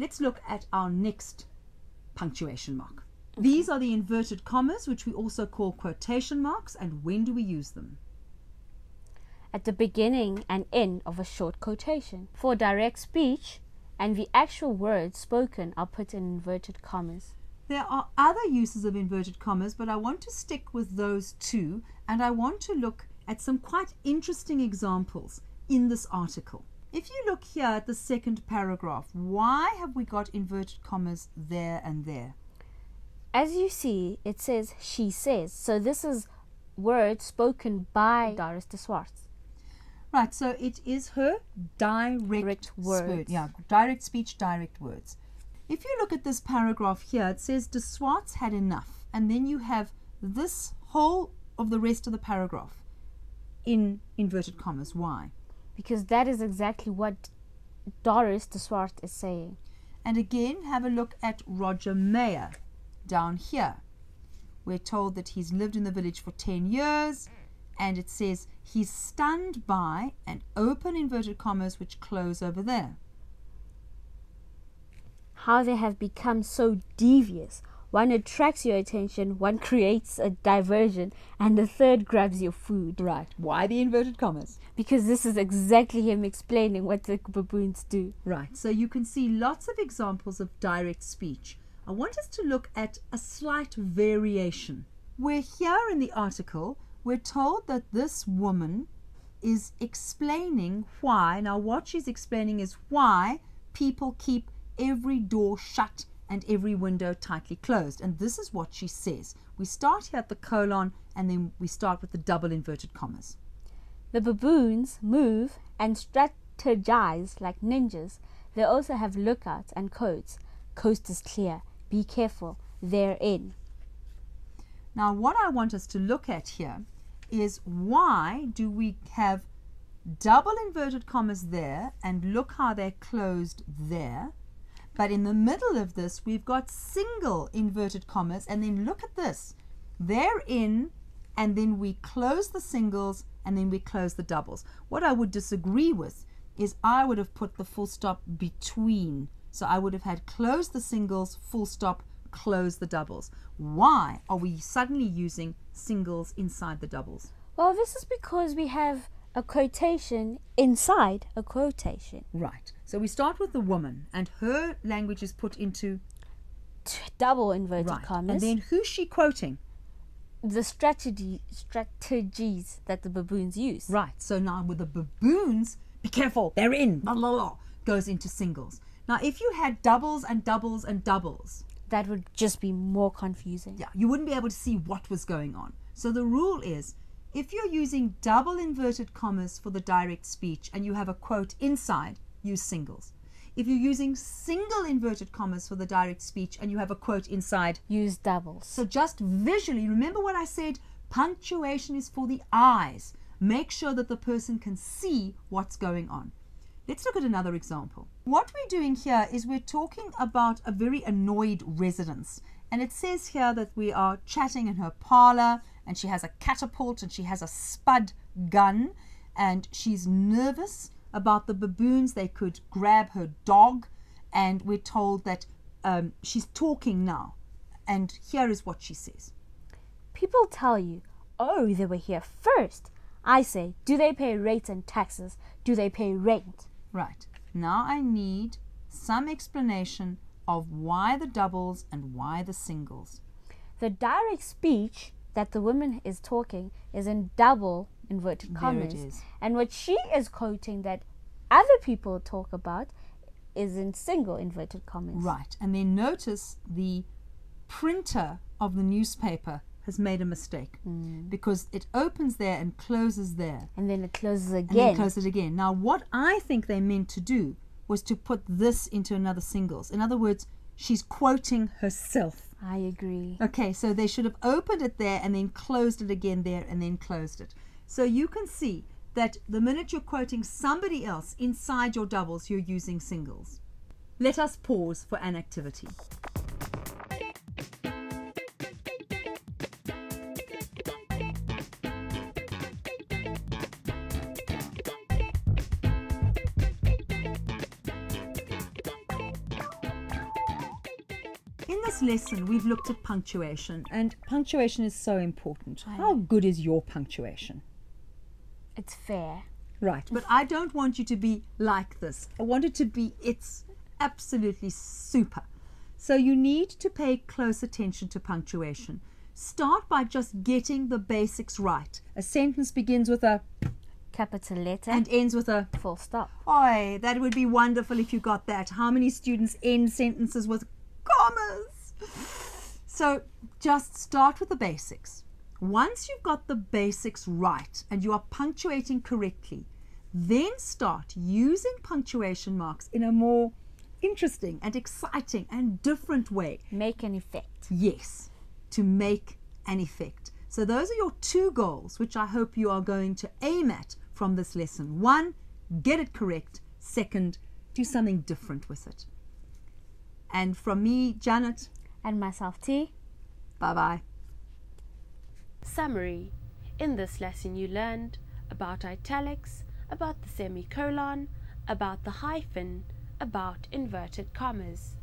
Let's look at our next punctuation mark. Okay. These are the inverted commas, which we also call quotation marks. And when do we use them? At the beginning and end of a short quotation. For direct speech, and the actual words spoken are put in inverted commas. There are other uses of inverted commas, but I want to stick with those two, and I want to look at some quite interesting examples in this article. If you look here at the second paragraph, why have we got inverted commas there and there? As you see, it says she says. So this is words spoken by Doris de Swarts. Right, so it is her direct words. Direct speech, direct words. If you look at this paragraph here, it says de Swarts had enough. And then you have this whole of the rest of the paragraph in inverted commas. Why? Because that is exactly what Doris de Swarts is saying. And again, have a look at Roger Mayer down here. We're told that he's lived in the village for 10 years, and it says he's stunned by, and open inverted commas which close over there. How they have become so devious. One attracts your attention, one creates a diversion, and the third grabs your food. Right. Why the inverted commas? Because this is exactly him explaining what the baboons do. Right. So you can see lots of examples of direct speech. I want us to look at a slight variation. Where here in the article, we're told that this woman is explaining why. Now what she's explaining is why people keep every door shut and every window tightly closed. And this is what she says. We start here at the colon, and then we start with the double inverted commas. The baboons move and strategize like ninjas. They also have lookouts and codes. Coast is clear. Be careful. They're in. Now what I want us to look at here is why do we have double inverted commas there, and look how they're closed there. But in the middle of this, we've got single inverted commas, and then look at this. They're in, and then we close the singles, and then we close the doubles. What I would disagree with is I would have put the full stop between. So I would have had close the singles, full stop, close the doubles. Why are we suddenly using singles inside the doubles? Well, this is because we have a quotation inside a quotation. Right. So we start with the woman, and her language is put into double inverted commas. And then who's she quoting? The strategies that the baboons use. Right. So now with the baboons, be careful, they're in, blah, blah, blah, goes into singles. Now if you had doubles and doubles and doubles, that would just be more confusing. Yeah, you wouldn't be able to see what was going on. So the rule is, if you're using double inverted commas for the direct speech and you have a quote inside, use singles. If you're using single inverted commas for the direct speech and you have a quote inside, use doubles. So just visually, remember what I said, punctuation is for the eyes. Make sure that the person can see what's going on. Let's look at another example. What we're doing here is we're talking about a very annoyed resident. And it says here that we are chatting in her parlor, and she has a catapult and she has a spud gun, and she's nervous about the baboons. They could grab her dog, and we're told that she's talking now. And here is what she says. People tell you, oh, they were here first. I say, do they pay rates and taxes? Do they pay rent? Right. Now I need some explanation of why the doubles and why the singles. The direct speech that the woman is talking is in double inverted commas. There it is. And what she is quoting that other people talk about is in single inverted commas. Right. And then notice the printer of the newspaper has made a mistake because it opens there and closes there. And then it closes again. And then closes it again. Now what I think they meant to do was to put this into another singles. In other words, she's quoting herself. I agree. Okay, so they should have opened it there and then closed it again there and then closed it. So you can see that the minute you're quoting somebody else inside your doubles, you're using singles. Let us pause for an activity. in this lesson, we've looked at punctuation, and punctuation is so important. Right. How good is your punctuation? It's fair. Right, but I don't want you to be like this. I want it to be, it's absolutely super. So you need to pay close attention to punctuation. Start by just getting the basics right. A sentence begins with a Capital letter and ends with a full stop. oi. That would be wonderful if you got that. How many students end sentences with commas? So just start with the basics. Once you've got the basics right and you are punctuating correctly, then start using punctuation marks in a more interesting and exciting and different way. Make an effect. Yes, to make an effect. So those are your two goals, which I hope you are going to aim at from this lesson. 1, get it correct. 2, do something different with it. And from me, Janet. And myself, T. Bye-bye. Summary. In this lesson you learned about italics, about the semicolon, about the hyphen, about inverted commas.